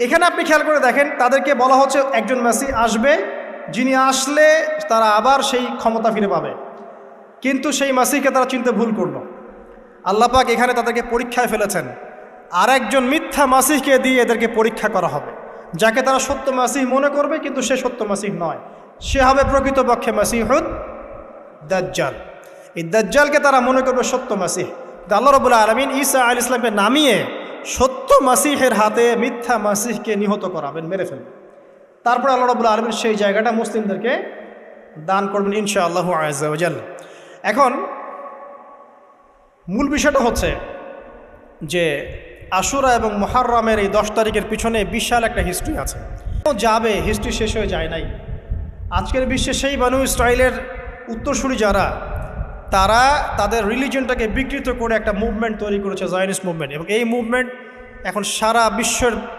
এখানে আপনি খেয়াল করে দেখেন, তাদেরকে বলা হচ্ছে একজন মেসি আসবে, যিনি আসলে তারা আবার সেই ক্ষমতা ফিরে পাবে, কিন্তু সেই মাসিহকে তারা চিনতে ভুল করল। আল্লাহ পাক এখানে তাদেরকে পরীক্ষায় ফেলেছেন। আর একজন মিথ্যা মাসিহকে দিয়ে এদেরকে পরীক্ষা করা হবে, যাকে তারা সত্য মাসিহ মনে করবে, কিন্তু সে সত্য মাসিহ নয়, সে হবে প্রকৃতপক্ষে মাসিহুদ দাজ্জাল। এই দাজ্জালকে তারা মনে করবে সত্য মাসিহ। আল্লাহ রাব্বুল আলামিন ঈসা আলাইহিস সালামকে নামিয়ে সত্য মাসিহের হাতে মিথ্যা মাসিহকে নিহত করাবেন, মেরে ফেলবেন। তারপর আল্লাহ রাব্বুল আলামিন সেই জায়গাটা মুসলিমদেরকে দান করবেন ইনশাআল্লাহু আযজা ওয়া জাল। এখন মূল বিষয়টা হচ্ছে যে আশুরা এবং মুহররমের এই 10 তারিখের পিছনে বিশাল একটা হিস্ট্রি আছে, যাবে, হিস্ট্রি শেষ হয়ে যায় নাই। আজকের বিশ্বে সেই বানু ইসরাইলের উত্তরসূরি যারা, তারা তাদের রিলিজনটাকে বিকৃত করে একটা মুভমেন্ট তৈরি করেছে, জায়নিস্ট মুভমেন্ট, এবং এই মুভমেন্ট এখন সারা বিশ্বের